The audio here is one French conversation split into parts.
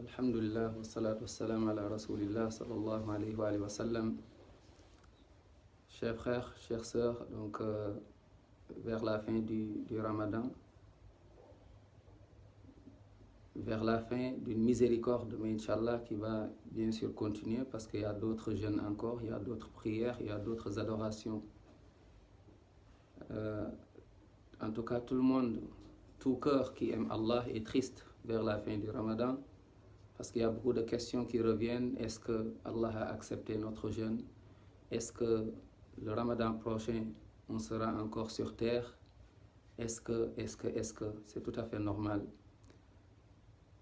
Alhamdulillah, wa salatu wa salam ala rasulillah sallallahu alayhi wa sallam. Chers frères, chères sœurs, donc vers la fin du Ramadan, vers la fin d'une miséricorde, mais Inch'Allah qui va bien sûr continuer parce qu'il y a d'autres jeûnes encore, il y a d'autres prières, il y a d'autres adorations. En tout cas, tout le monde, tout cœur qui aime Allah est triste vers la fin du Ramadan parce qu'il y a beaucoup de questions qui reviennent. Est-ce que Allah a accepté notre jeûne? Est-ce que le Ramadan prochain, on sera encore sur terre? Est-ce que, c'est tout à fait normal.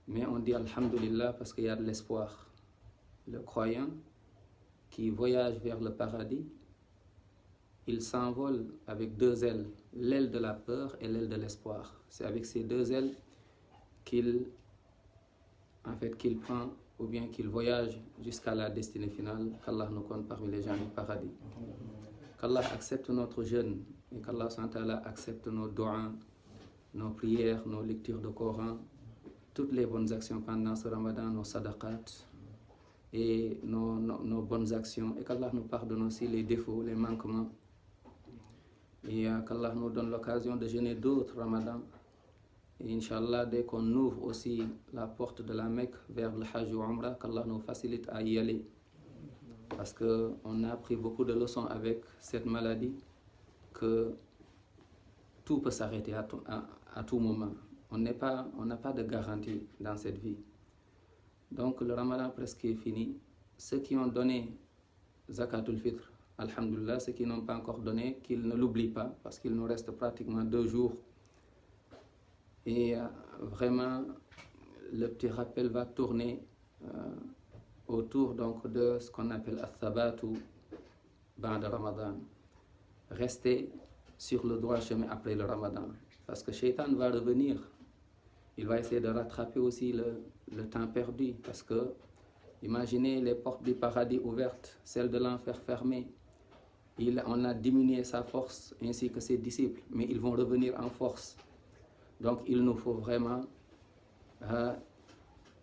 Mais on dit Alhamdulillah parce qu'il y a de l'espoir. Le croyant qui voyage vers le paradis, il s'envole avec deux ailes, l'aile de la peur et l'aile de l'espoir. C'est avec ces deux ailes qu'il prend ou bien qu'il voyage jusqu'à la destinée finale, qu'Allah nous compte parmi les gens du paradis. Qu'Allah accepte notre jeûne et qu'Allah accepte nos doigts, nos prières, nos lectures de Coran, toutes les bonnes actions pendant ce Ramadan, nos sadaqat et nos bonnes actions, et qu'Allah nous pardonne aussi les défauts, les manquements, et qu'Allah nous donne l'occasion de jeûner d'autres Ramadans. Et Inch'Allah, dès qu'on ouvre aussi la porte de la Mecque vers le Hajj ou Umrah, qu'Allah nous facilite à y aller. Parce qu'on a appris beaucoup de leçons avec cette maladie, que tout peut s'arrêter à tout moment. On n'a pas de garantie dans cette vie. Donc le Ramadan presque est fini. Ceux qui ont donné Zakatul Fitr, Alhamdulillah, ceux qui n'ont pas encore donné, qu'ils ne l'oublient pas, parce qu'il nous reste pratiquement 2 jours. Et vraiment, le petit rappel va tourner autour donc de ce qu'on appelle Al-Thabatu Ba'da Ramadan. Rester sur le droit chemin après le Ramadan. Parce que Shaitan va revenir. Il va essayer de rattraper aussi le temps perdu. Parce que, imaginez les portes du paradis ouvertes, celles de l'enfer fermées. On a diminué sa force ainsi que ses disciples, mais ils vont revenir en force. Donc il nous faut vraiment,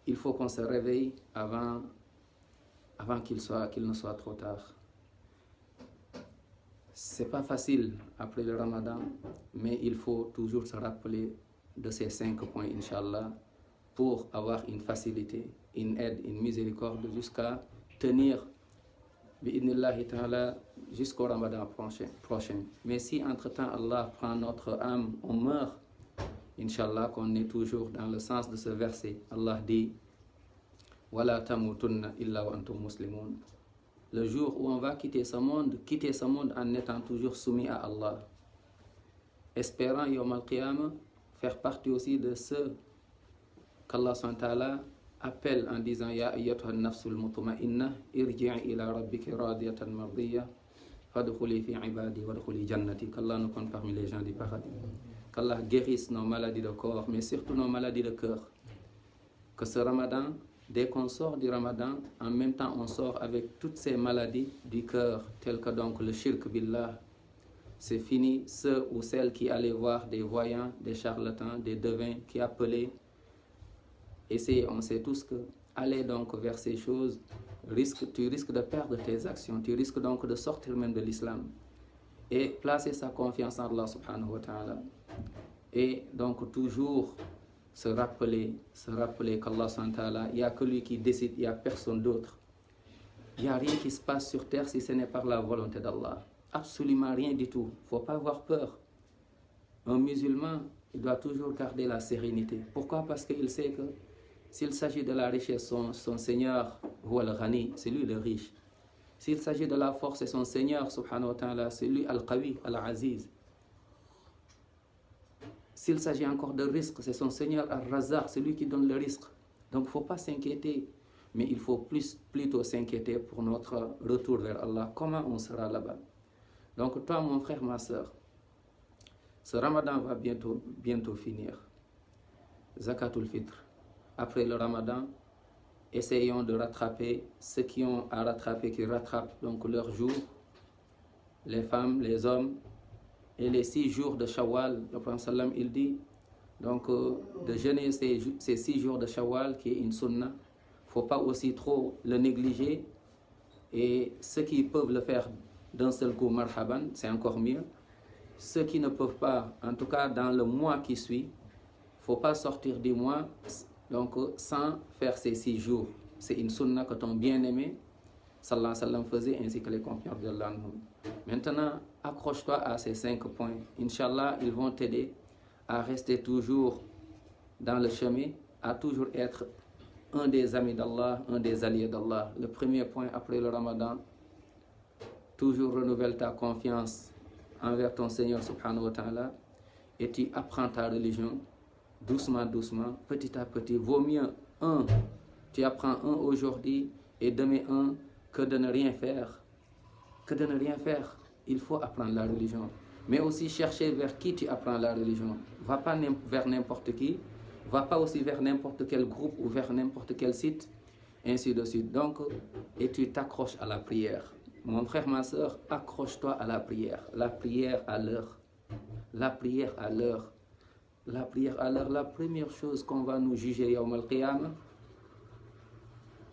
il faut qu'on se réveille avant qu'il ne soit trop tard. C'est pas facile après le Ramadan, mais il faut toujours se rappeler de ces 5 points, Inch'Allah, pour avoir une facilité, une aide, une miséricorde jusqu'à tenir bi'idnillahi ta'ala jusqu'au Ramadan prochain. Mais si entre-temps Allah prend notre âme, on meurt, Inch'Allah, qu'on est toujours dans le sens de ce verset. Allah dit Wala tamutunna illa wa antum muslimun. Le jour où on va quitter ce monde en étant toujours soumis à Allah. Espérant Yawm al-Qiyamah faire partie aussi de ceux qu'Allah SWT appelle en disant Ya ayyatuha nafsul mutma'inna irji'i ila rabbiki radiyatan mardiyya fadkhuli fi ibadi wadkhuli jannati. Qu'Allah nous compte parmi les gens du paradis. Qu'Allah guérisse nos maladies de corps, mais surtout nos maladies de cœur. Que ce Ramadan, dès qu'on sort du Ramadan, en même temps on sort avec toutes ces maladies du cœur, telles que donc le shirk billah. C'est fini, ceux ou celles qui allaient voir des voyants, des charlatans, des devins, qui appelaient. Et on sait tous que aller donc vers ces choses, tu risques de perdre tes actions, tu risques donc de sortir même de l'islam. Et placer sa confiance en Allah subhanahu wa ta'ala. Et donc toujours se rappeler qu'Allah subhanahu wa ta'ala, il n'y a que lui qui décide, il n'y a personne d'autre. Il n'y a rien qui se passe sur terre si ce n'est par la volonté d'Allah. Absolument rien du tout. Il ne faut pas avoir peur. Un musulman, il doit toujours garder la sérénité. Pourquoi? Parce qu'il sait que s'il s'agit de la richesse, son Seigneur, huwa al-Ghani, c'est lui le riche. S'il s'agit de la force, c'est son Seigneur, subhanahu wa ta'ala, c'est lui Al-Qawi, Al-Aziz. S'il s'agit encore de risque, c'est son Seigneur Al-Razzaq, c'est lui qui donne le risque. Donc il ne faut pas s'inquiéter, mais il faut plutôt s'inquiéter pour notre retour vers Allah. Comment on sera là-bas? Donc toi, mon frère, ma soeur, ce Ramadan va bientôt finir. Zakatul Fitr. Après le Ramadan, essayons de rattraper ceux qui ont à rattraper, qui rattrapent donc leurs jours, les femmes, les hommes, et les 6 jours de Shawwal. Le Prophète sallam, il dit donc de jeûner ces 6 jours de Shawwal, qui est une sunna, faut pas aussi trop le négliger. Et ceux qui peuvent le faire d'un seul coup, marhaban, c'est encore mieux. Ceux qui ne peuvent pas, en tout cas dans le mois qui suit, faut pas sortir du mois donc sans faire ces 6 jours. C'est une sunna que ton bien-aimé sallallahu alayhi wa sallam faisait, ainsi que les compagnons de l'Anhum. Maintenant, accroche-toi à ces 5 points. Inch'Allah, ils vont t'aider à rester toujours dans le chemin, à toujours être un des amis d'Allah, un des alliés d'Allah. Le premier point après le Ramadan, toujours renouvelle ta confiance envers ton Seigneur subhanahu wa ta'ala et tu apprends ta religion doucement, doucement, petit à petit. Vaut mieux tu apprends un aujourd'hui et demain un, que de ne rien faire. Que de ne rien faire. Il faut apprendre la religion. Mais aussi chercher vers qui tu apprends la religion. Va pas vers n'importe qui. Va pas aussi vers n'importe quel groupe ou vers n'importe quel site. Ainsi de suite. Donc, et tu t'accroches à la prière. Mon frère, ma soeur, accroche-toi à la prière. La prière à l'heure. La prière à l'heure. La prière à l'heure. La première chose qu'on va nous juger Yawm al-Qiyamah,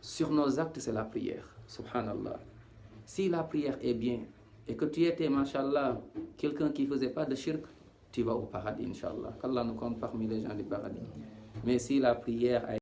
sur nos actes, c'est la prière. Subhanallah. Si la prière est bien et que tu étais, mashallah, quelqu'un qui ne faisait pas de shirk, tu vas au paradis, inshallah. Qu'Allah nous compte parmi les gens du paradis. Mais si la prière a